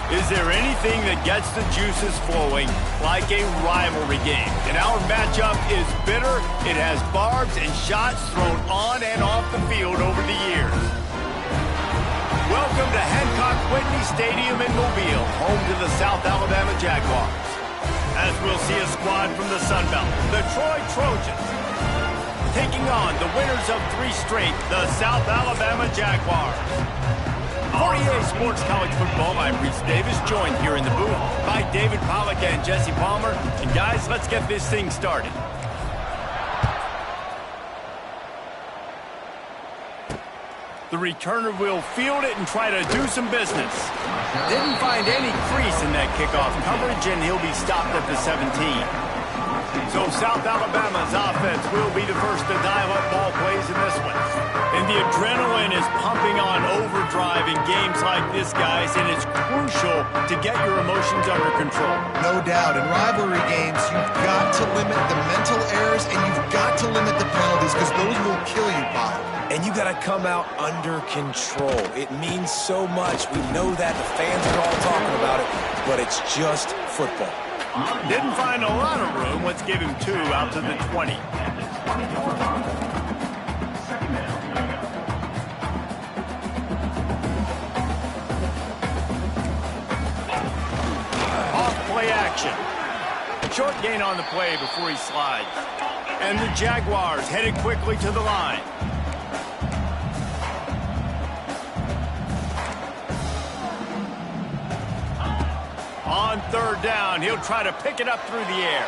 Is there anything that gets the juices flowing like a rivalry game? And our matchup is bitter. It has barbs and shots thrown on and off the field over the years. Welcome to Hancock-Whitney Stadium in Mobile, home to the South Alabama Jaguars. As we'll see a squad from the Sun Belt, the Troy Trojans, taking on the winners of 3 straight, the South Alabama Jaguars. For EA Sports College Football, I'm Reese Davis, joined here in the booth by David Pollack and Jesse Palmer. And guys, let's get this thing started. The returner will field it and try to do some business. Didn't find any crease in that kickoff coverage, and he'll be stopped at the 17. So South Alabama's offense will be the first to dial up ball plays in this one. And the adrenaline is pumping on overdrive in games like this, guys, and it's crucial to get your emotions under control. No doubt. In rivalry games, you've got to limit the mental errors, and you've got to limit the penalties, because those will kill you, Bob. And you got to come out under control. It means so much. We know that. The fans are all talking about it, but it's just football. Didn't find a lot of room. Let's give him 2 out to the 20. Off-play action. Short gain on the play before he slides. And the Jaguars headed quickly to the line. On 3rd down, he'll try to pick it up through the air.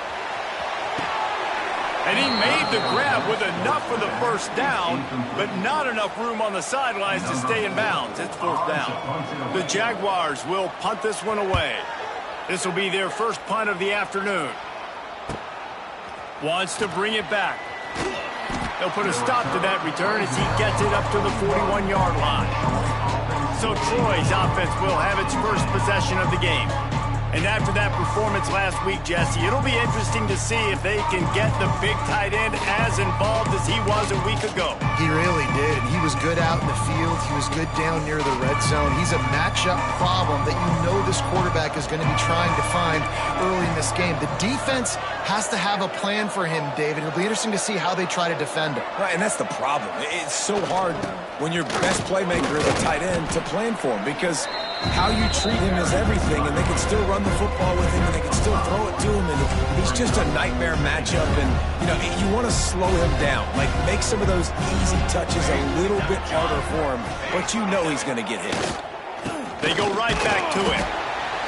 And he made the grab with enough for the first down, but not enough room on the sidelines to stay in bounds. It's 4th down. The Jaguars will punt this one away. This will be their first punt of the afternoon. Wants to bring it back. They'll put a stop to that return as he gets it up to the 41-yard line. So Troy's offense will have its first possession of the game. And after that performance last week, Jesse, it'll be interesting to see if they can get the big tight end as involved as he was a week ago. He really did. He was good out in the field. He was good down near the red zone. He's a matchup problem that you know this quarterback is going to be trying to find early in this game. The defense has to have a plan for him, David. It'll be interesting to see how they try to defend him. Right, and that's the problem. It's so hard when your best playmaker is a tight end to plan for him, because how you treat him is everything, and they can still run the football with him, and they can still throw it to him, and he's just a nightmare matchup. And, you know, you want to slow him down, like make some of those easy touches a little bit harder for him, but you know he's going to get hit. They go right back to it.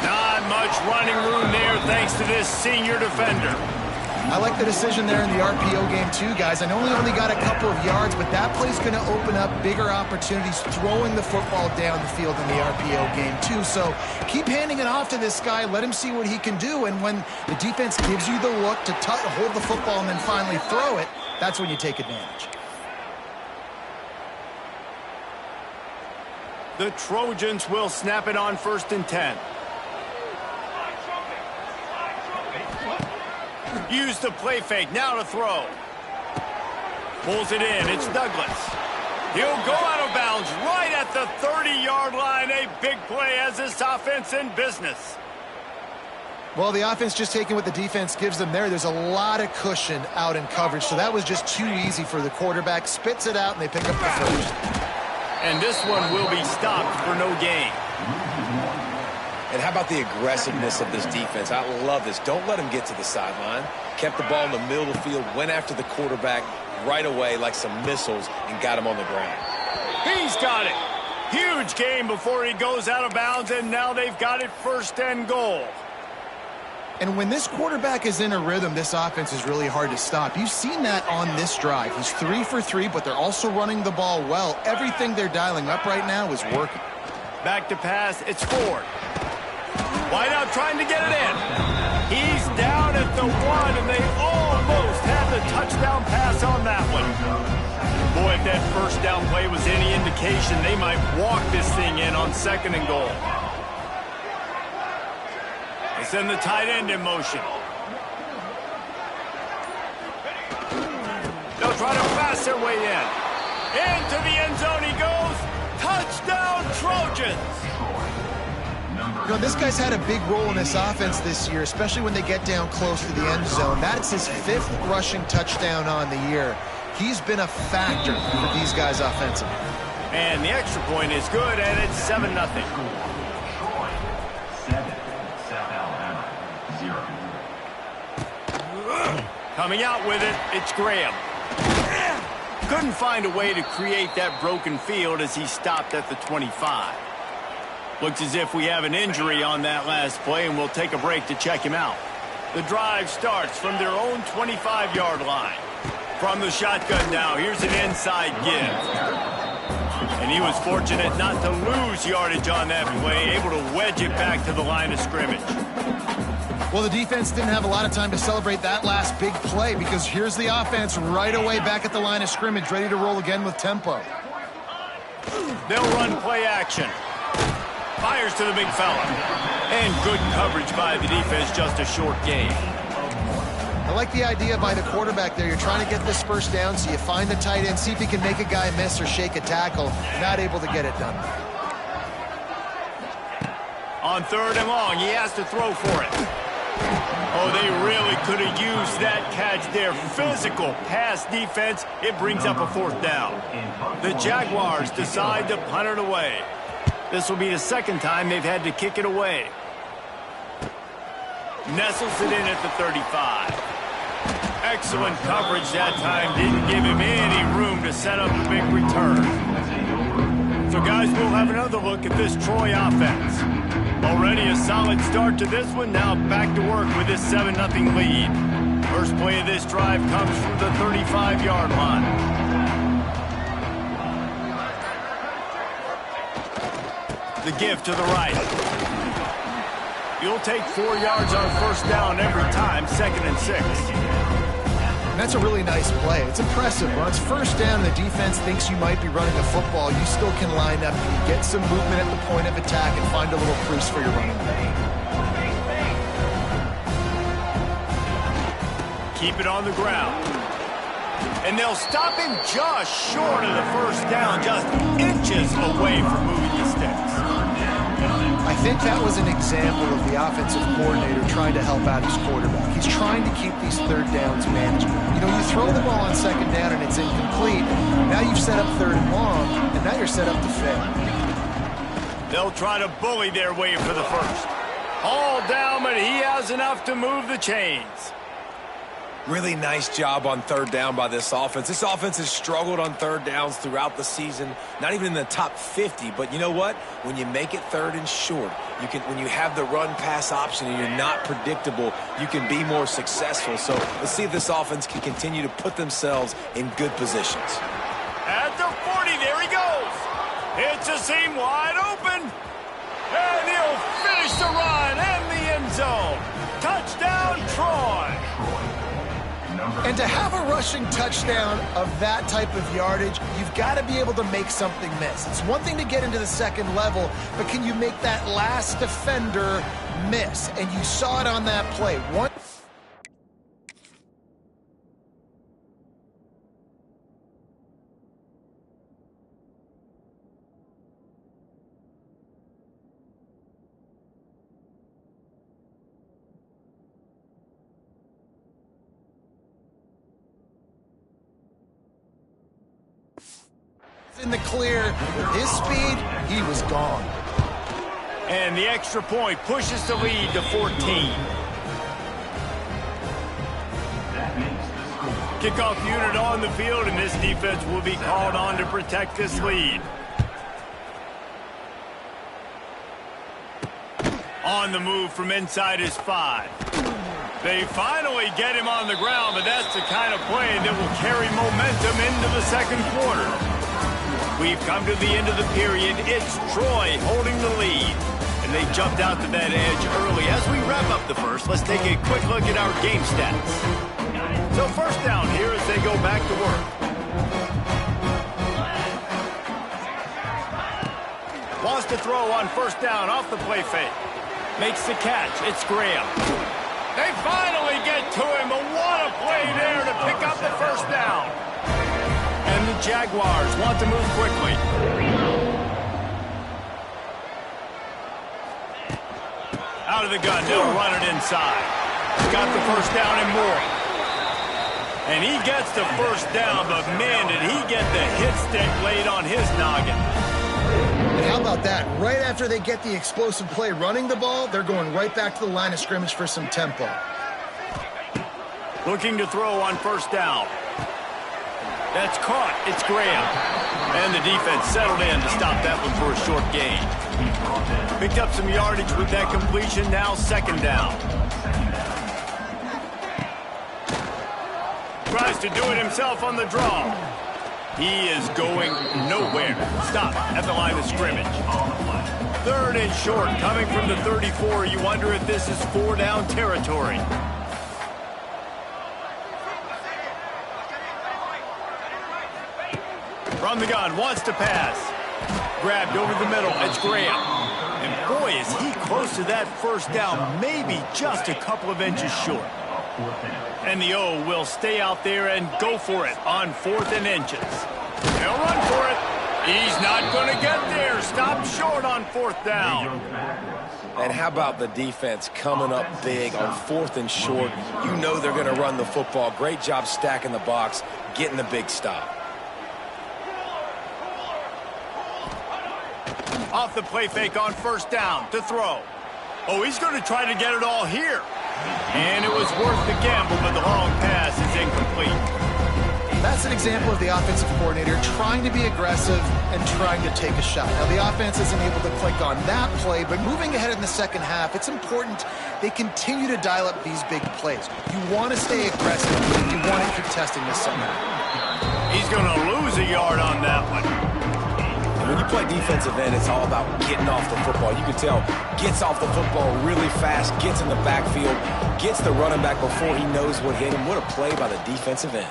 Not much running room there thanks to this senior defender. I like the decision there in the RPO game too, guys. I know he only got a couple of yards, but that play's going to open up bigger opportunities throwing the football down the field in the RPO game too. So keep handing it off to this guy. Let him see what he can do. And when the defense gives you the look to hold the football and then finally throw it, that's when you take advantage. The Trojans will snap it on 1st and 10. Use the play fake, now to throw. Pulls it in, it's Douglas. He'll go out of bounds right at the 30-yard line. A big play as this offense in business. Well, the offense just taking what the defense gives them there. There's a lot of cushion out in coverage, so that was just too easy for the quarterback. Spits it out, and they pick up the first. And this one will be stopped for no gain. And how about the aggressiveness of this defense? I love this. Don't let him get to the sideline. Kept the ball in the middle of the field, went after the quarterback right away like some missiles, and got him on the ground. He's got it. Huge game before he goes out of bounds, and now they've got it 1st and goal. And when this quarterback is in a rhythm, this offense is really hard to stop. You've seen that on this drive. He's 3 for 3, but they're also running the ball well. Everything they're dialing up right now is working. Back to pass, it's Ford. Wide out trying to get it in. He's down at the 1, and they almost had the touchdown pass on that one. Boy, if that 1st down play was any indication, they might walk this thing in on 2nd and goal. They send the tight end in motion. They'll try to pass their way in. Into the end zone he goes. Touchdown, Trojans. You know, this guy's had a big role in this offense this year, especially when they get down close to the end zone. That's his 5th rushing touchdown on the year. He's been a factor for these guys offensively. And the extra point is good, and it's 7-0. Coming out with it, it's Graham. Couldn't find a way to create that broken field as he stopped at the 25. Looks as if we have an injury on that last play, and we'll take a break to check him out. The drive starts from their own 25-yard line. From the shotgun now, here's an inside give. And he was fortunate not to lose yardage on that play, able to wedge it back to the line of scrimmage. Well, the defense didn't have a lot of time to celebrate that last big play because here's the offense right away back at the line of scrimmage, ready to roll again with tempo. They'll run play action. Fires to the big fella. And good coverage by the defense, just a short gain. I like the idea by the quarterback there. You're trying to get this first down, so you find the tight end, see if he can make a guy miss or shake a tackle. Not able to get it done. On 3rd and long, he has to throw for it. Oh, they really could have used that catch there. Physical pass defense. It brings up a 4th down. The Jaguars decide to punt it away. This will be the 2nd time they've had to kick it away. Nestles it in at the 35. Excellent coverage that time. Didn't give him any room to set up a big return. So, guys, we'll have another look at this Troy offense. Already a solid start to this one. Now back to work with this 7-0 lead. First play of this drive comes from the 35-yard line. The give to the right. You'll take 4 yards on 1st down every time, 2nd and 6. That's a really nice play. It's impressive. When it's 1st down and the defense thinks you might be running the football, you still can line up, and get some movement at the point of attack, and find a little crease for your running back. Keep it on the ground. And they'll stop him just short of the 1st down, just inches away from moving the sticks. I think that was an example of the offensive coordinator trying to help out his quarterback. He's trying to keep these 3rd downs manageable. You know, you throw the ball on 2nd down and it's incomplete. Now you've set up 3rd and long, and now you're set up to fail. They'll try to bully their way for the 1st. All down, but he has enough to move the chains. Really nice job on 3rd down by this offense. This offense has struggled on 3rd downs throughout the season. Not even in the top 50, but you know what? When you make it 3rd and short, when you have the run-pass option and you're not predictable, you can be more successful. So let's see if this offense can continue to put themselves in good positions. At the 40, there he goes. It's a seam wide open. And he'll finish the run in the end zone. Touchdown, Troy. And to have a rushing touchdown of that type of yardage, you've got to be able to make something miss. It's one thing to get into the 2nd level, but can you make that last defender miss? And you saw it on that play. In the clear, with his speed, he was gone. And the extra point pushes the lead to 14. Kickoff unit on the field, and this defense will be called on to protect this lead. On the move from inside his 5. They finally get him on the ground, but that's the kind of play that will carry momentum into the 2nd quarter. We've come to the end of the period. It's Troy holding the lead. And they jumped out to that edge early. As we wrap up the 1st, let's take a quick look at our game stats. So 1st down here as they go back to work. Wants to throw on 1st down off the play fake. Makes the catch. It's Graham. They finally get to him, but what a play there to pick up the 1st down. And the Jaguars want to move quickly. Out of the gun, they'll run it inside. Got the first down and more. And he gets the first down, but man, did he get the hit stick laid on his noggin. And how about that? Right after they get the explosive play running the ball, they're going right back to the line of scrimmage for some tempo. Looking to throw on first down. That's caught. It's Graham. And the defense settled in to stop that one for a short gain. Picked up some yardage with that completion. Now second down. Tries to do it himself on the draw. He is going nowhere. Stop at the line of scrimmage. Third and short, coming from the 34. You wonder if this is 4-down territory. From the gun, wants to pass. Grabbed over the middle, it's Graham. And boy, is he close to that first down, maybe just a couple of inches short. And the O will stay out there and go for it on 4th and inches. They'll run for it. He's not going to get there. Stop short on 4th down. And how about the defense coming up big on 4th and short? You know they're going to run the football. Great job stacking the box, getting the big stop. Off the play fake on first down to throw. Oh, he's going to try to get it all here. And it was worth the gamble, but the long pass is incomplete. That's an example of the offensive coordinator trying to be aggressive and trying to take a shot. Now, the offense isn't able to click on that play, but moving ahead in the second half, it's important they continue to dial up these big plays. You want to stay aggressive. You want to keep testing this second half. He's going to lose a yard on that one. When you play defensive end, it's all about getting off the football. You can tell, gets off the football really fast, gets in the backfield, gets the running back before he knows what hit him. What a play by the defensive end.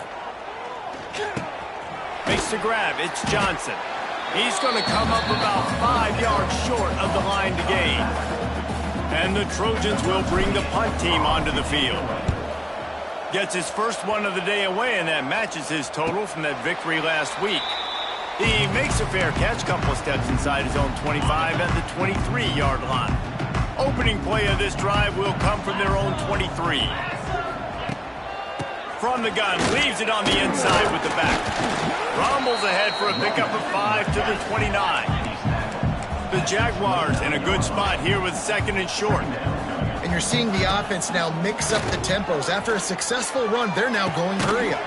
Makes the grab. It's Johnson. He's going to come up about 5 yards short of the line to gain. And the Trojans will bring the punt team onto the field. Gets his first one of the day away, and that matches his total from that victory last week. He makes a fair catch, couple of steps inside his own 25 at the 23-yard line. Opening play of this drive will come from their own 23. From the gun, leaves it on the inside with the back. Rumbles ahead for a pickup of 5 to the 29. The Jaguars in a good spot here with second and short. And you're seeing the offense now mix up the tempos. After a successful run, they're now going hurry up.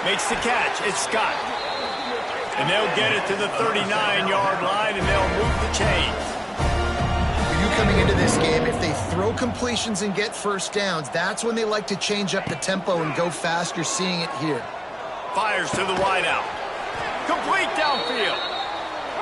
Makes the catch. It's Scott. And they'll get it to the 39-yard line, and they'll move the chains. For you coming into this game, if they throw completions and get first downs, that's when they like to change up the tempo and go fast. You're seeing it here. Fires to the wideout. Complete downfield.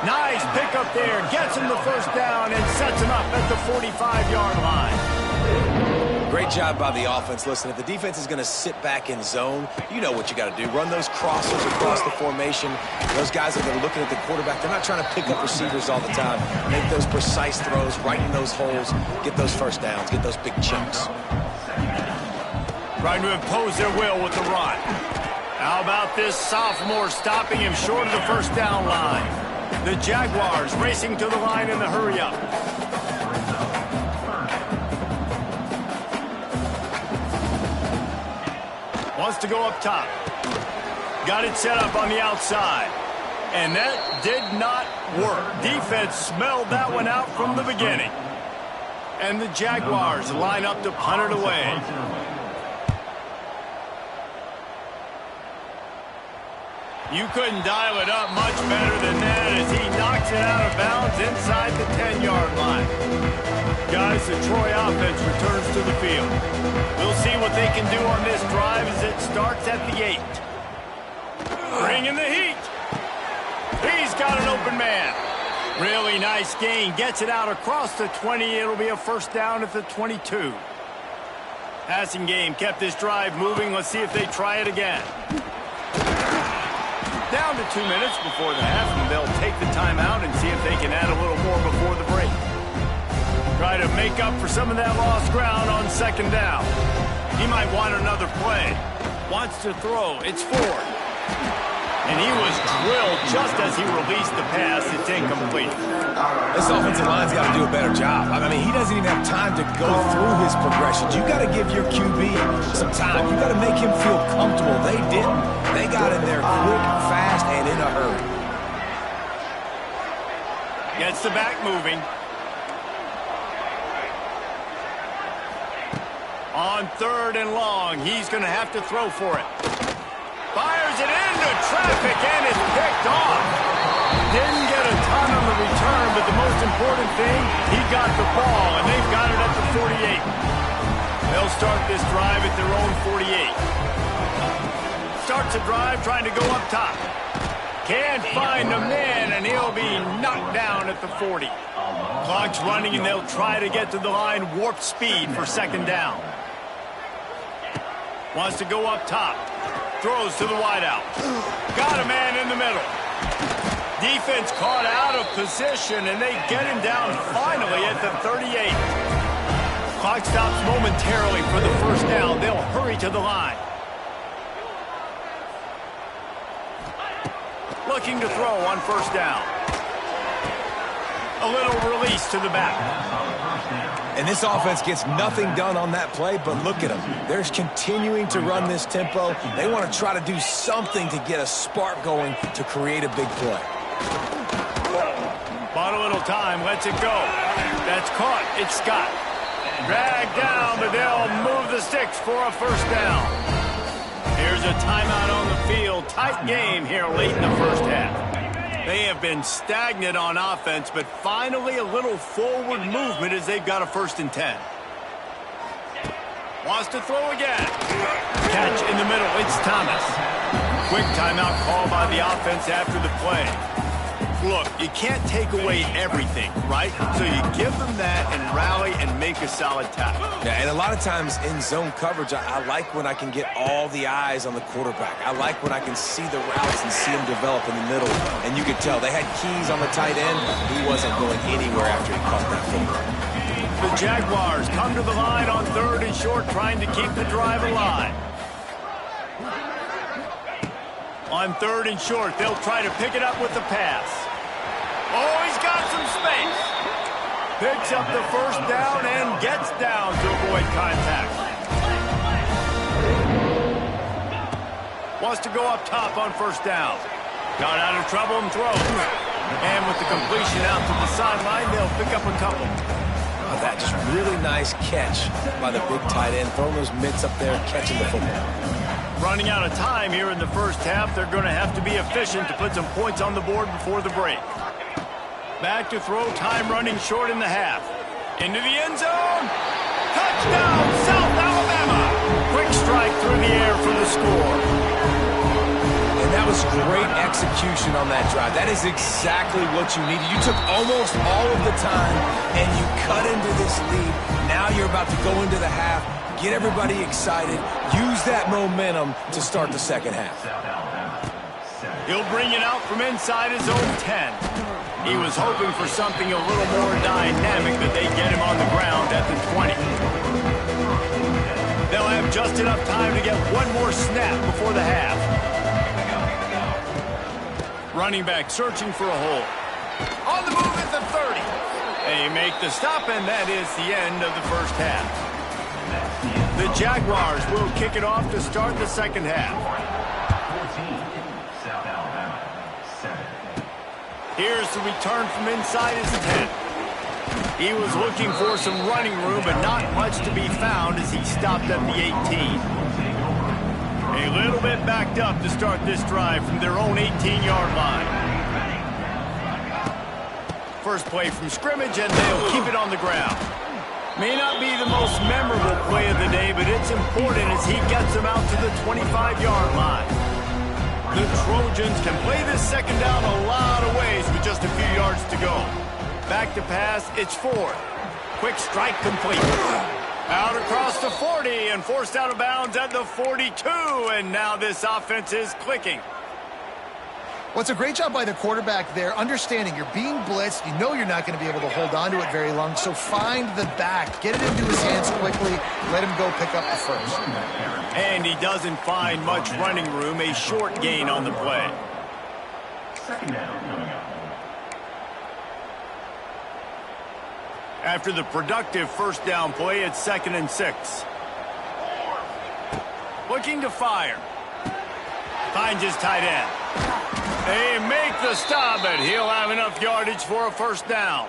Nice pickup there. Gets him the first down and sets him up at the 45-yard line. Great job by the offense. Listen, if the defense is going to sit back in zone, you know what you got to do. Run those crossers across the formation. Those guys that are looking at the quarterback, they're not trying to pick up receivers all the time. Make those precise throws, right in those holes, get those first downs, get those big chunks. Trying to impose their will with the run. How about this sophomore stopping him short of the first down line? The Jaguars racing to the line in the hurry-up. Wants to go up top. Got it set up on the outside. And that did not work. Defense smelled that one out from the beginning. And the Jaguars line up to punt it away. You couldn't dial it up much better than that as he knocks it out of bounds inside the 10-yard line. Guys, the Troy offense returns to the field. We'll see what they can do on this drive as it starts at the 8. Bringing the heat. He's got an open man. Really nice gain. Gets it out across the 20. It'll be a first down at the 22. Passing game kept this drive moving. Let's see if they try it again. Down to 2 minutes before the half, and they'll take the timeout and see if they can add a little more before the break. Try to make up for some of that lost ground on second down. He might want another play. Wants to throw. It's Ford. And he was drilled just as he released the pass. It's incomplete. This offensive line's got to do a better job. I mean, he doesn't even have time to go through his progressions. You got to give your QB some time. You got to make him feel comfortable. They didn't. They got in there quick, fast, and in a hurry. Gets the back moving. On 3rd and long, he's going to have to throw for it. Fires it into traffic, and it's picked off. Didn't get a ton on the return, but the most important thing, he got the ball, and they've got it at the 48. They'll start this drive at their own 48. Starts a drive trying to go up top. Can't find a man, and he'll be knocked down at the 40. Clock's running, and they'll try to get to the line warp speed for 2nd down. Wants to go up top. Throws to the wideout. Got a man in the middle. Defense caught out of position, and they get him down finally at the 38. Clock stops momentarily for the 1st down. They'll hurry to the line. Looking to throw on 1st down. A little release to the back. And this offense gets nothing done on that play, but look at them. They're continuing to run this tempo. They want to try to do something to get a spark going to create a big play. Bought a little time, lets it go. That's caught. It's Scott. Dragged down, but they'll move the sticks for a 1st down. Here's a timeout on the field. Tight game here late in the 1st half. They have been stagnant on offense, but finally a little forward movement as they've got a 1st and 10. Wants to throw again. Catch in the middle. It's Thomas. Quick timeout call by the offense after the play. Look, you can't take away everything, right? So you give them that and rally and make a solid tackle. Yeah, and a lot of times in zone coverage, I like when I can get all the eyes on the quarterback. I like when I can see the routes and see them develop in the middle. And you could tell they had keys on the tight end. He wasn't going anywhere after he caught that football. The Jaguars come to the line on 3rd and short, trying to keep the drive alive. On 3rd and short, they'll try to pick it up with the pass. Oh, he's got some space. Picks up the 1st down and gets down to avoid contact. Wants to go up top on 1st down. Got out of trouble and throws. And with the completion out to the sideline, they'll pick up a couple. Oh, that just really nice catch by the big tight end. Throwing those mitts up there, catching the football. Running out of time here in the 1st half. They're going to have to be efficient to put some points on the board before the break. Back to throw, time running short in the half. Into the end zone. Touchdown, South Alabama. Quick strike through the air for the score. And that was great execution on that drive. That is exactly what you needed. You took almost all of the time, and you cut into this lead. Now you're about to go into the half. Get everybody excited. Use that momentum to start the 2nd half. He'll bring it out from inside his own 10. He was hoping for something a little more dynamic, but they get him on the ground at the 20. They'll have just enough time to get one more snap before the half. Running back searching for a hole. On the move at the 30. They make the stop, and that is the end of the 1st half. The Jaguars will kick it off to start the 2nd half. Here's the return from inside his 10. He was looking for some running room, but not much to be found as he stopped at the 18. A little bit backed up to start this drive from their own 18-yard line. First play from scrimmage, and they'll keep it on the ground. May not be the most memorable play of the day, but it's important as he gets them out to the 25-yard line. The Trojans can play this 2nd down a lot of ways with just a few yards to go. Back to pass, it's 4th. Quick strike complete. Out across the 40 and forced out of bounds at the 42, and now this offense is clicking. Well, it's a great job by the quarterback there, understanding you're being blitzed. You know you're not going to be able to hold on to it very long, so find the back. Get it into his hands quickly. Let him go pick up the 1st. And he doesn't find much running room, a short gain on the play. After the productive first down play, it's 2nd and 6. Looking to fire. Finds his tight end. They make the stop, but he'll have enough yardage for a first down.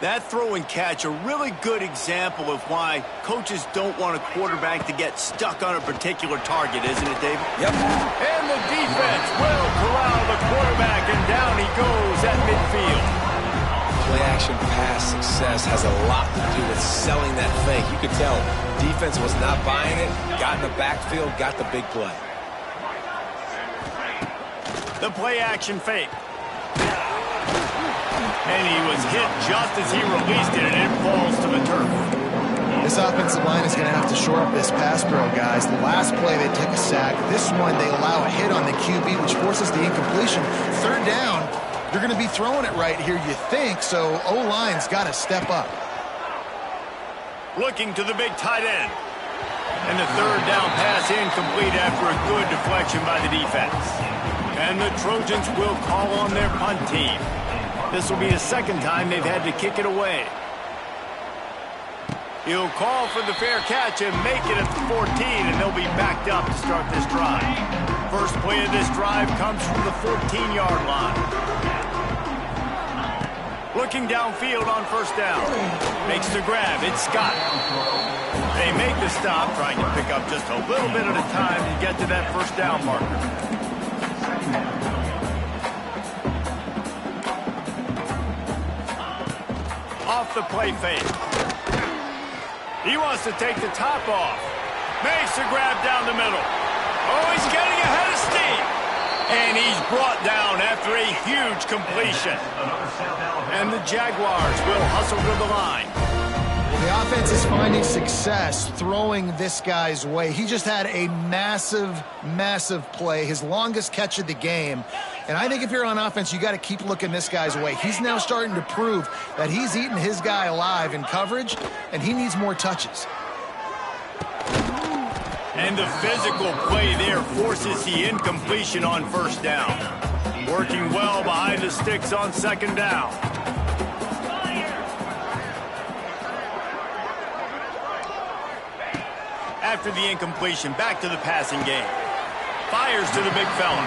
That throw and catch, a really good example of why coaches don't want a quarterback to get stuck on a particular target, isn't it, David? Yep. And the defense will corral the quarterback, and down he goes at midfield. Play-action pass success has a lot to do with selling that fake. You could tell defense was not buying it, got in the backfield, got the big play. The play-action fake. And he was hit just as he released it, and it falls to the turf. This offensive line is going to have to shore up this pass pro, guys. The last play, they took a sack. This one, they allow a hit on the QB, which forces the incompletion. 3rd down, they're going to be throwing it right here, you think, so O-line's got to step up. Looking to the big tight end. And the 3rd down pass incomplete after a good deflection by the defense. And the Trojans will call on their punt team. This will be the 2nd time they've had to kick it away. He'll call for the fair catch and make it at the 14, and they'll be backed up to start this drive. First play of this drive comes from the 14-yard line. Looking downfield on first down. Makes the grab. It's Scott. They make the stop, trying to pick up just a little bit at a time to get to that first down marker. Off the play fake. He wants to take the top off. Makes the grab down the middle. Oh, he's getting ahead of steam. And he's brought down after a huge completion. And the Jaguars will hustle to the line. The offense is finding success throwing this guy's way. He just had a massive, massive play, his longest catch of the game. And I think if you're on offense, you got to keep looking this guy's way. He's now starting to prove that he's eating his guy alive in coverage, and he needs more touches. And the physical play there forces the incompletion on first down. Working well behind the sticks on 2nd down. After the incompletion, back to the passing game. Fires to the big fella.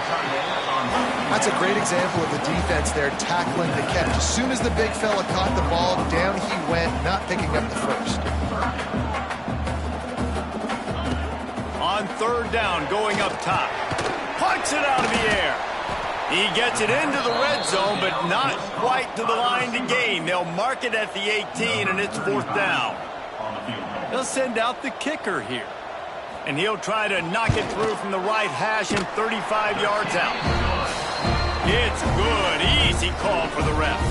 That's a great example of the defense there tackling the catch. As soon as the big fella caught the ball, down he went, not picking up the first. On 3rd down, going up top. Punts it out of the air. He gets it into the red zone, but not quite to the line to gain. They'll mark it at the 18, and it's 4th down. They'll send out the kicker here. And he'll try to knock it through from the right hash and 35 yards out. It's good. Easy call for the ref.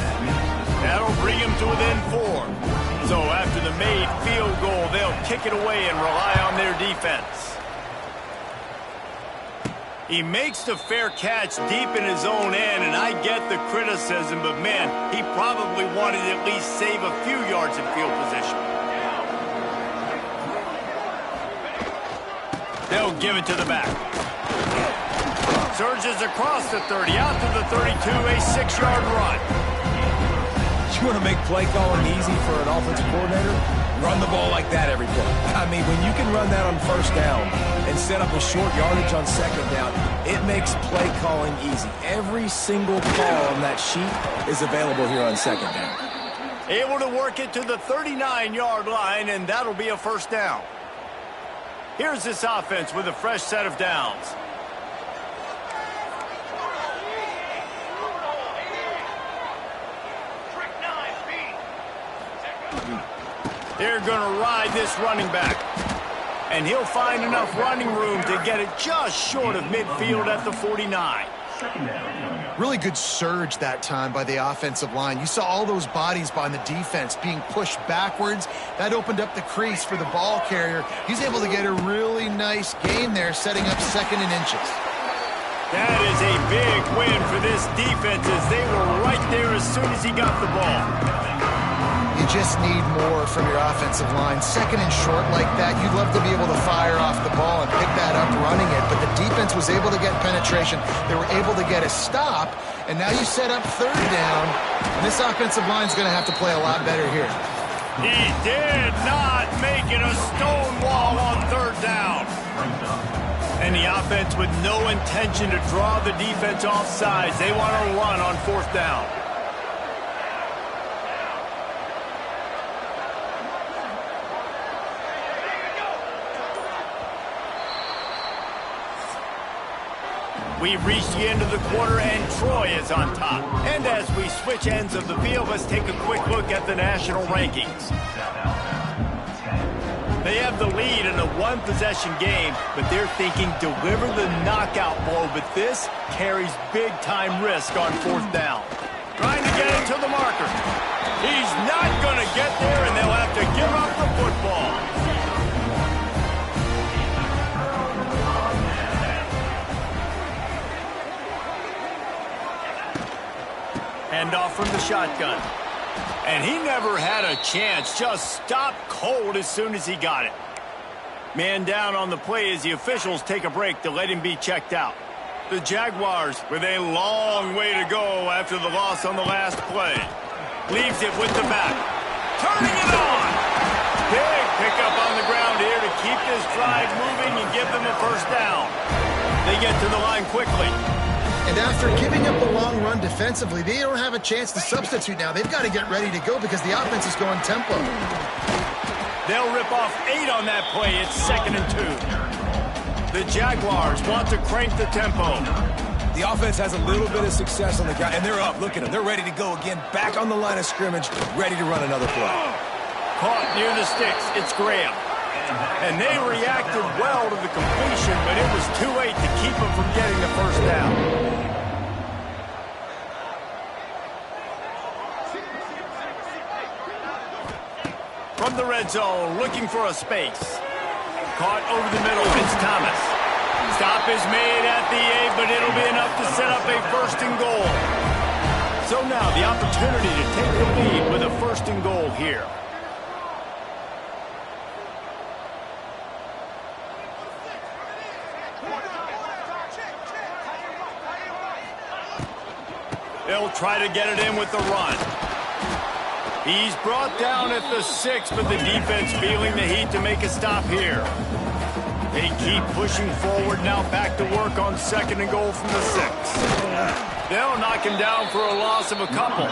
That'll bring him to within 4. So after the made field goal, they'll kick it away and rely on their defense. He makes the fair catch deep in his own end, and I get the criticism, but man, he probably wanted to at least save a few yards in field position. They'll give it to the back. Surges across the 30, out to the 32, a 6-yard run. You want to make play calling easy for an offensive coordinator? Run the ball like that every play. I mean, when you can run that on first down and set up a short yardage on 2nd down, it makes play calling easy. Every single call on that sheet is available here on 2nd down. Able to work it to the 39-yard line, and that'll be a first down. Here's this offense with a fresh set of downs. They're going to ride this running back. And he'll find enough running room to get it just short of midfield at the 49. Really good surge that time by the offensive line. You saw all those bodies by the defense being pushed backwards. That opened up the crease for the ball carrier. He's able to get a really nice gain there, setting up 2nd and inches. That is a big win for this defense as they were right there as soon as he got the ball. You just need more from your offensive line. 2nd and short like that, you'd love to be able to fire off the ball and pick that up running it, but the defense defense was able to get penetration. They were able to get a stop, and now you set up third down, and this offensive line is going to have to play a lot better here. He did not make it a stone wall on third down. And the offense with no intention to draw the defense off sides. They want to run on fourth down. We've reached the end of the quarter, and Troy is on top. And as we switch ends of the field, let's take a quick look at the national rankings. They have the lead in a one-possession game, but they're thinking deliver the knockout blow, but this carries big-time risk on fourth down. Trying to get it to the marker. He's not going to get there, and they'll have to give up the football. Hand off from the shotgun. And he never had a chance. Just stopped cold as soon as he got it. Man down on the play as the officials take a break to let him be checked out. The Jaguars with a long way to go after the loss on the last play. Leaves it with the back. Turning it on. Big pickup on the ground here to keep this drive moving and give them a first down. They get to the line quickly. And after giving up the long run defensively, they don't have a chance to substitute now. They've got to get ready to go because the offense is going tempo. They'll rip off 8 on that play. It's 2nd and 2. The Jaguars want to crank the tempo. The offense has a little bit of success on the ground, and they're up. Look at them. They're ready to go again. Back on the line of scrimmage, ready to run another play. Caught near the sticks. It's Graham. And they reacted well to the completion, but it was too late to keep them from getting the first down. From the red zone, looking for a space. Caught over the middle, it's Thomas. Stop is made at the 8, but it'll be enough to set up a 1st and goal. So now the opportunity to take the lead with a 1st and goal here. They'll try to get it in with the run. He's brought down at the 6, but the defense feeling the heat to make a stop here. They keep pushing forward now, back to work on 2nd and goal from the 6. They'll knock him down for a loss of a couple.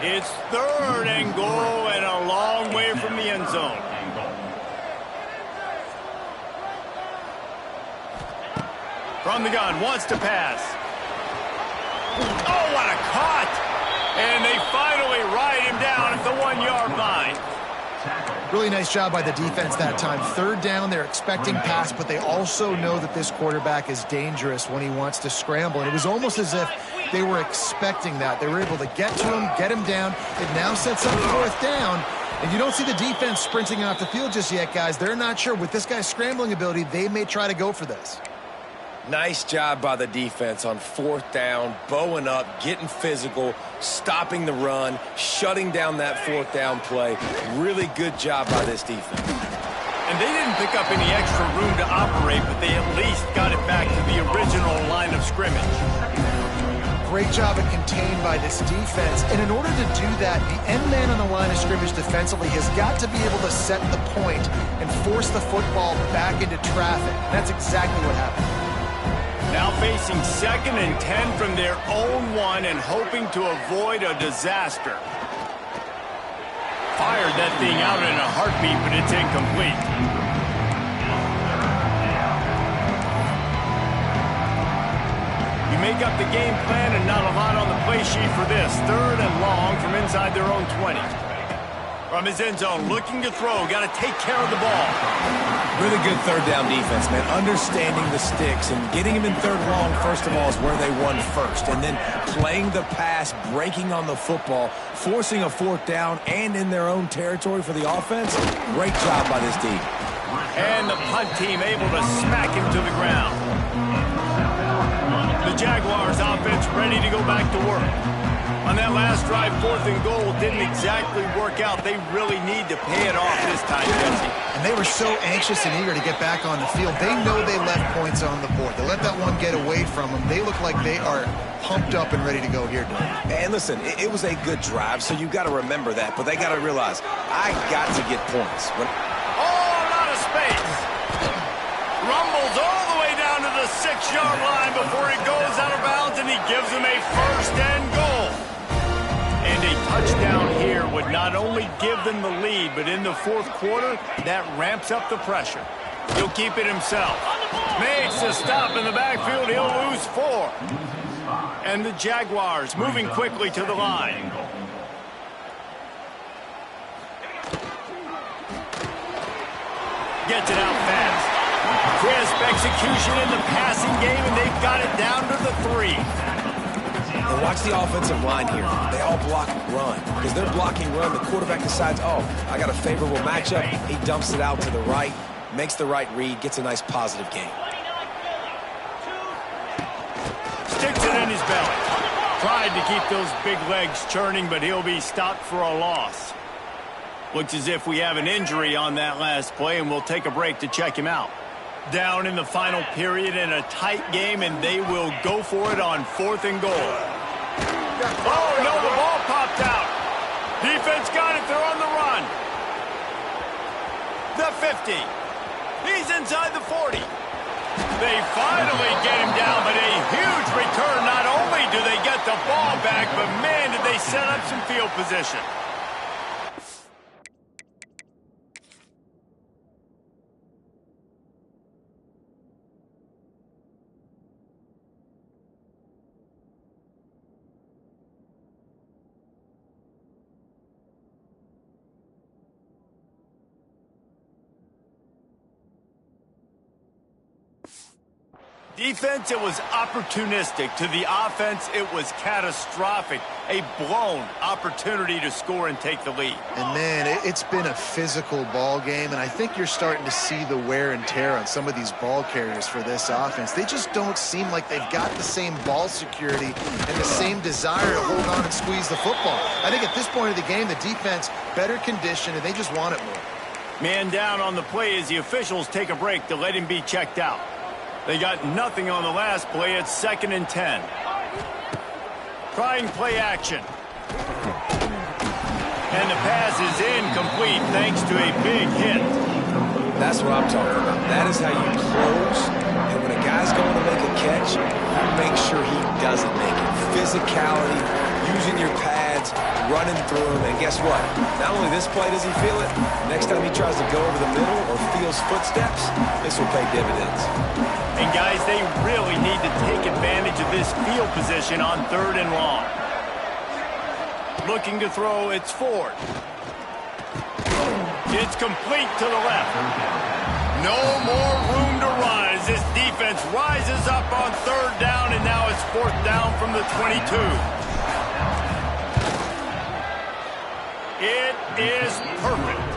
It's 3rd and goal and a long way from the end zone. From the gun, wants to pass. Oh, what a cut! And they finally ride him down at the 1-yard line. Really nice job by the defense that time. 3rd down, they're expecting pass, but they also know that this quarterback is dangerous when he wants to scramble. And it was almost as if they were expecting that. They were able to get to him, get him down. It now sets up 4th down. And you don't see the defense sprinting off the field just yet, guys. They're not sure. With this guy's scrambling ability, they may try to go for this. Nice job by the defense on 4th down, bowing up, getting physical, stopping the run, shutting down that 4th down play. Really good job by this defense. And they didn't pick up any extra room to operate, but they at least got it back to the original line of scrimmage. Great job at contained by this defense. And in order to do that, the end man on the line of scrimmage defensively has got to be able to set the point and force the football back into traffic. That's exactly what happened. Now facing 2nd and 10 from their own 1 and hoping to avoid a disaster. Fired that thing out in a heartbeat, but it's incomplete. You make up the game plan and not a lot on the play sheet for this. 3rd and long from inside their own 20. From his end zone, looking to throw. Got to take care of the ball. Really good 3rd down defense, man. Understanding the sticks and getting him in 3rd long, first of all, is where they won first. And then playing the pass, breaking on the football, forcing a 4th down and in their own territory for the offense. Great job by this team. And the punt team able to smack him to the ground. The Jaguars offense ready to go back to work. On that last drive, 4th and goal didn't exactly work out. They really need to pay it off this time, Jesse. And they were so anxious and eager to get back on the field. They know they left points points on the board. They let that one get away from them. They look like they are pumped up and ready to go here, Doug. And listen, it was a good drive, so you got to remember that. But they got to realize, I got to get points. Oh, out of space. Rumbles all the way down to the 6-yard line before he goes out of bounds, and he gives him a first and goal. And a touchdown here would not only give them the lead, but in the fourth quarter, that ramps up the pressure. He'll keep it himself. Makes a stop in the backfield. He'll lose 4. And the Jaguars moving quickly to the line. Gets it out fast. Crisp execution in the passing game, and they've got it down to the 3. And watch the offensive line here. They all block run. Because they're blocking run, the quarterback decides, oh, I got a favorable matchup. He dumps it out to the right, makes the right read, gets a nice positive gain. Sticks it in his belly. Tried to keep those big legs churning, but he'll be stopped for a loss. Looks as if we have an injury on that last play, and we'll take a break to check him out. Down in the final period in a tight game, and they will go for it on 4th and goal. Oh, no, the ball popped out. Defense got it. They're on the run. The 50. He's inside the 40. They finally get him down, but a huge return. Not only do they get the ball back, but, man, did they set up some field position. Defense, it was opportunistic. To the offense, it was catastrophic. A blown opportunity to score and take the lead. And, man, it's been a physical ball game, and I think you're starting to see the wear and tear on some of these ball carriers for this offense. They just don't seem like they've got the same ball security and the same desire to hold on and squeeze the football. I think at this point of the game, the defense better conditioned, and they just want it more. Man down on the play as the officials take a break to let him be checked out. They got nothing on the last play. It's 2nd and 10. Trying play action. And the pass is incomplete thanks to a big hit. That's what I'm talking about. That is how you close. And when a guy's going to make a catch, you make sure he doesn't make it. Physicality, using your pads, running through him. And guess what? Not only this play does he feel it, next time he tries to go over the middle or feels footsteps, this will pay dividends. And, guys, they really need to take advantage of this field position on 3rd and long. Looking to throw, it's Ford. It's complete to the left. No more room to run as this defense rises up on 3rd down, and now it's 4th down from the 22. It is perfect.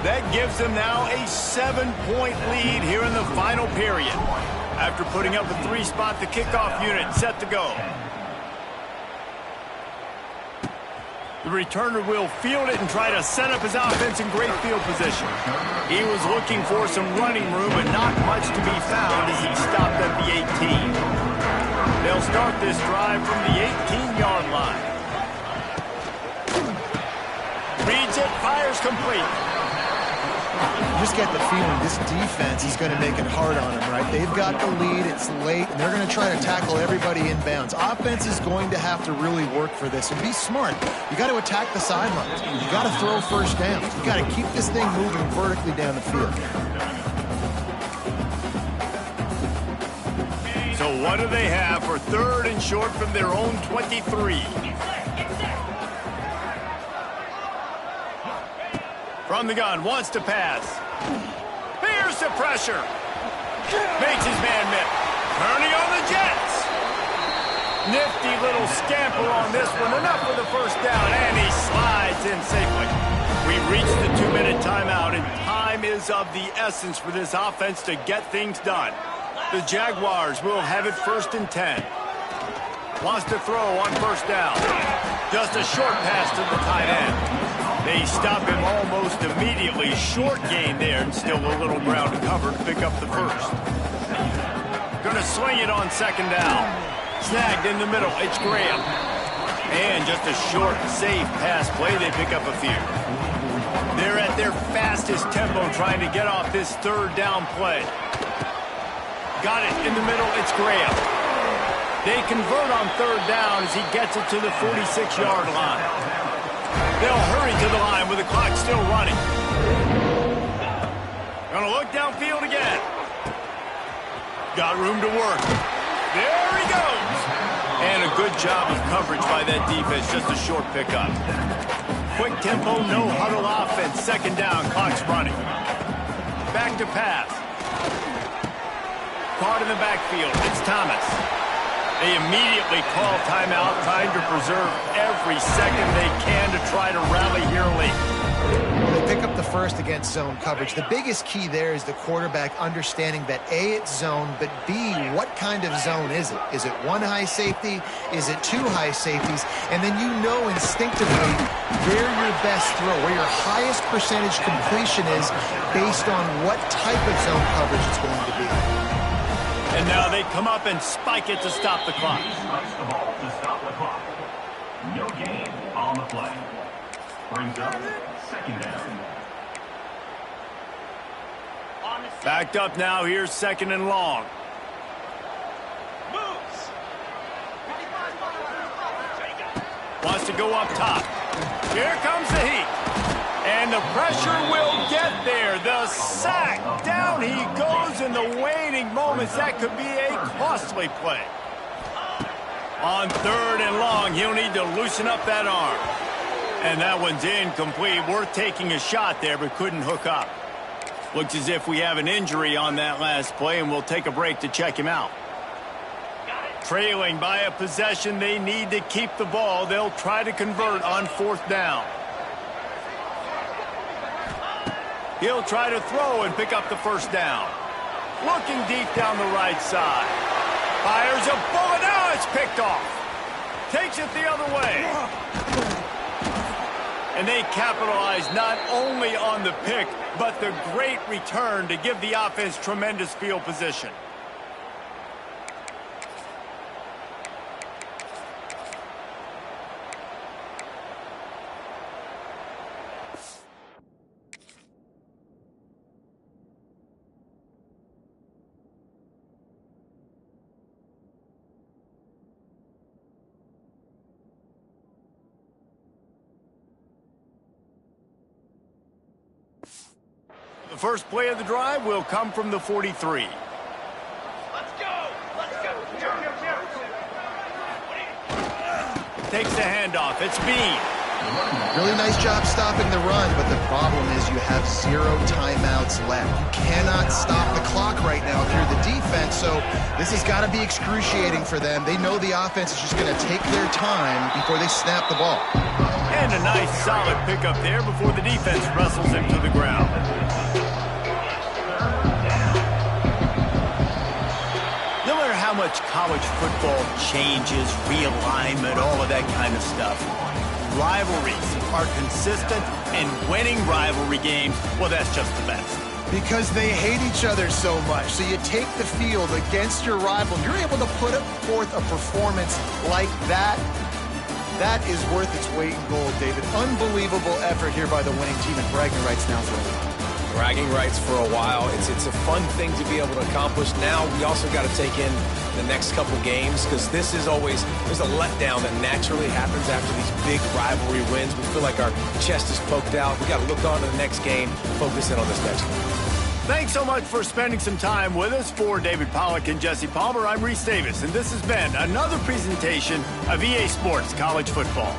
That gives them now a 7-point lead here in the final period. After putting up a 3-spot, the kickoff unit set to go. The returner will field it and try to set up his offense in great field position. He was looking for some running room, but not much to be found as he stopped at the 18. They'll start this drive from the 18-yard line. Reads it, fires complete. You just get the feeling this defense is going to make it hard on them, right? They've got the lead, it's late, and they're going to try to tackle everybody inbounds. Offense is going to have to really work for this and be smart. You got to attack the sidelines. You got to throw first downs. You got to keep this thing moving vertically down the field. So what do they have for 3rd and short from their own 23? From the gun, wants to pass. Here's the pressure. Makes his man miss. Turning on the Jets. Nifty little scamper on this one. Enough for the first down, and he slides in safely. We've reached the 2-minute timeout, and time is of the essence for this offense to get things done. The Jaguars will have it 1st and 10. Wants to throw on 1st down. Just a short pass to the tight end. They stop him almost immediately. Short gain there, and still a little ground to cover to pick up the first. sling it on second down. Snagged in the middle. It's Graham. And just a short, safe pass play. They pick up a few. They're at their fastest tempo trying to get off this third down play. Got it in the middle. It's Graham. They convert on third down as he gets it to the 46-yard line. They'll hurry to the line with the clock still running. Gonna look downfield again. Got room to work. There he goes. And a good job of coverage by that defense. Just a short pickup. Quick tempo, no huddle offense. Second down, clock's running. Back to pass. Caught in the backfield. It's Thomas. They immediately call timeout, trying to preserve every second they can to try to rally here late. Well, they pick up the first against zone coverage. The biggest key there is the quarterback understanding that A, it's zone, but B, what kind of zone is it? Is it one high safety? Is it two high safeties? And then you know instinctively where your best throw, where your highest percentage completion is based on what type of zone coverage it's going to be. And now they come up and spike it to stop the clock. No gain on the play. Brings up second down. Backed up now. Here's second and long. Wants to go up top. Here comes the heat. And the pressure will get there. The sack. Down he goes in the waning moments. That could be a costly play. On third and long, he'll need to loosen up that arm. And that one's incomplete. Worth taking a shot there, but couldn't hook up. Looks as if we have an injury on that last play, and we'll take a break to check him out. Trailing by a possession, they need to keep the ball. They'll try to convert on fourth down. He'll try to throw and pick up the first down. Looking deep down the right side. Fires a bullet. Now it's picked off. Takes it the other way. And they capitalize not only on the pick, but the great return to give the offense tremendous field position. The first play of the drive will come from the 43. Let's go! Let's go! Takes the handoff. It's Bean. Really nice job stopping the run, but the problem is you have 0 timeouts left. You cannot stop the clock right now if you're the defense, so this has got to be excruciating for them. They know the offense is just going to take their time before they snap the ball. And a nice solid pickup there before the defense wrestles him to the ground. No matter how much college football changes, realignment, all of that kind of stuff, rivalries are consistent, and winning rivalry games, well, that's just the best. Because they hate each other so much. So you take the field against your rival, you're able to put forth a performance like that. That is worth its weight in gold, David. Unbelievable effort here by the winning team, and bragging rights now for a while. Bragging rights for a while. It's a fun thing to be able to accomplish. Now we also got to take in the next couple games, because this is always, there's a letdown that naturally happens after these big rivalry wins. We feel like our chest is poked out. We got to look on to the next game, focus in on this next one. Thanks so much for spending some time with us. For David Pollack and Jesse Palmer, I'm Reese Davis, and this has been another presentation of EA Sports College Football.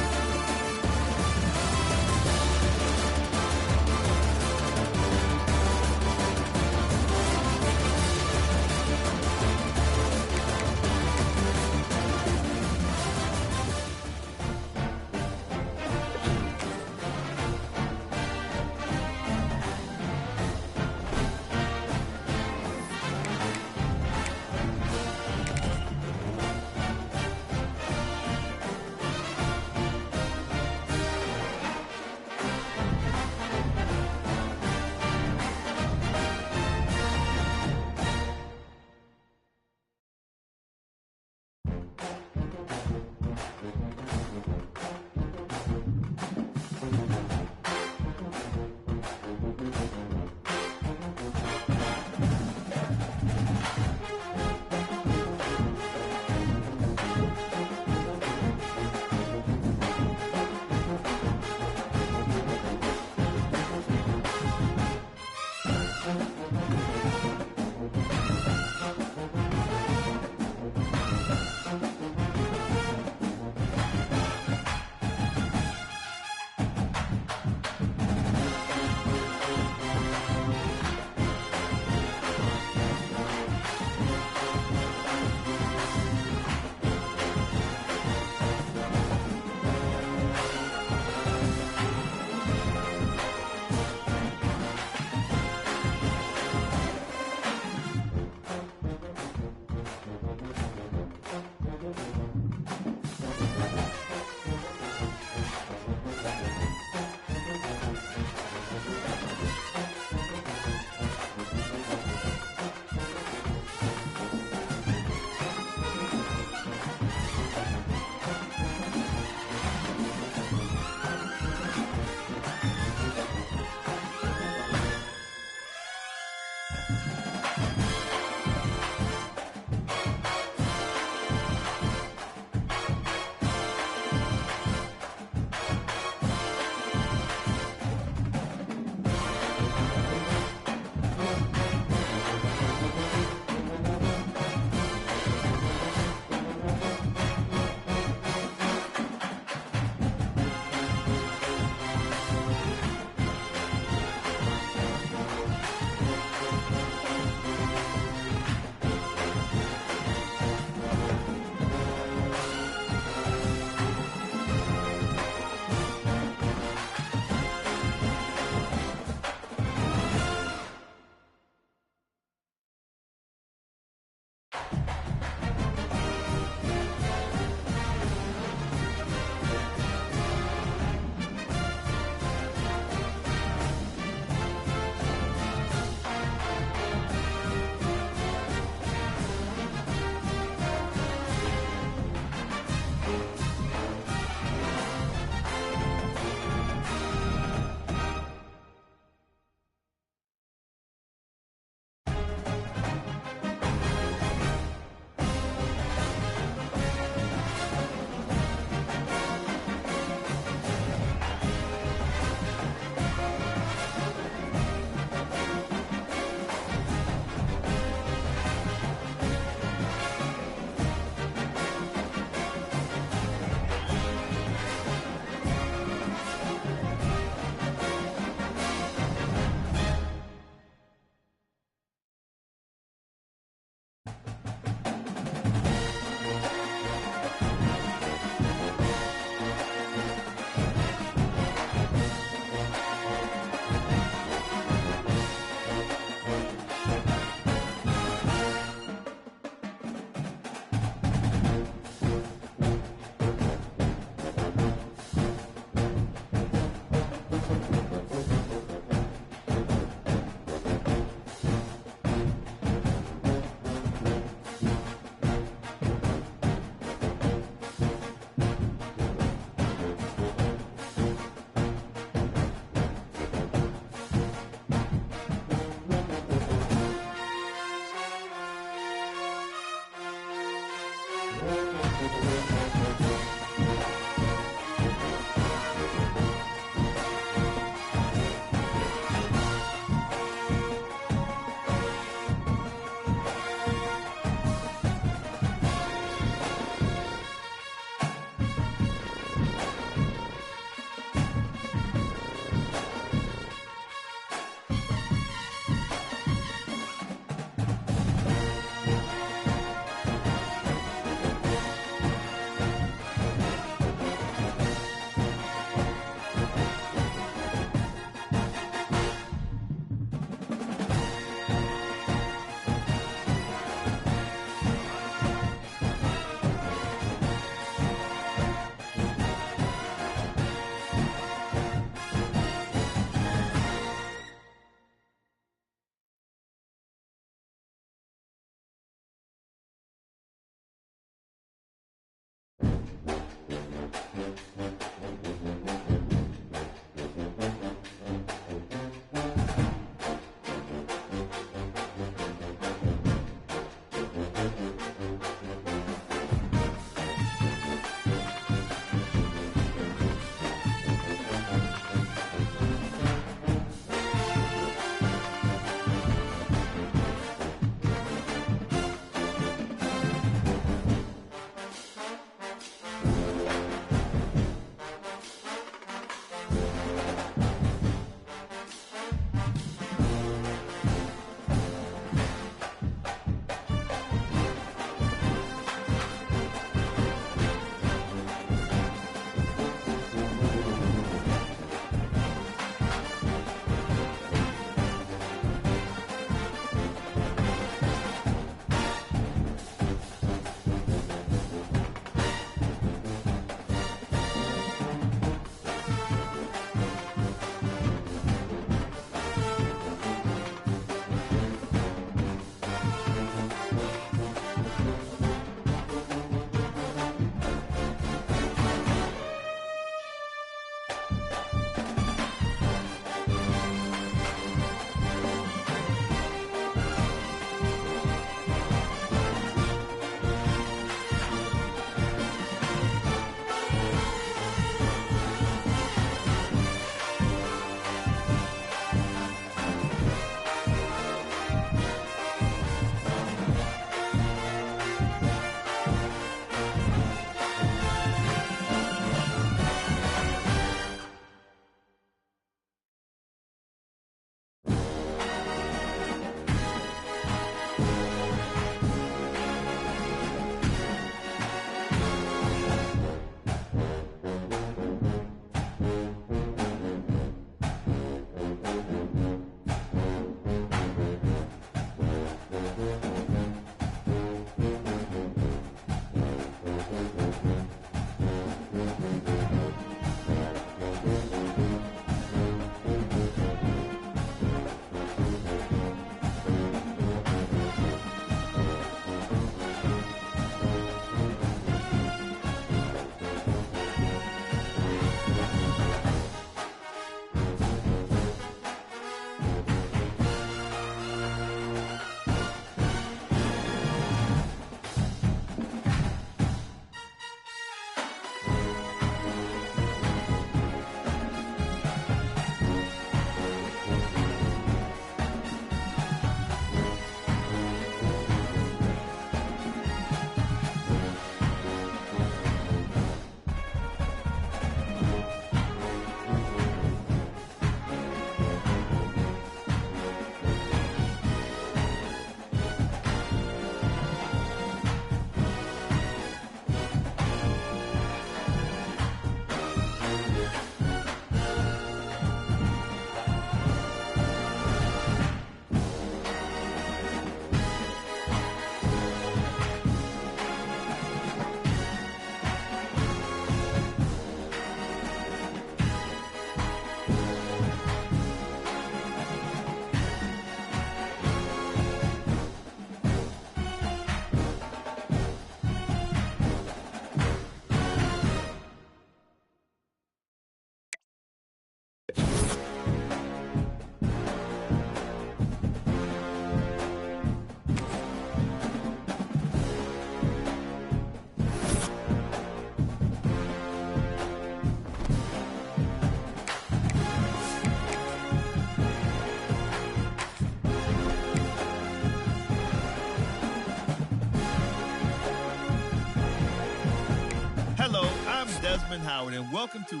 Kevin Howard, and welcome to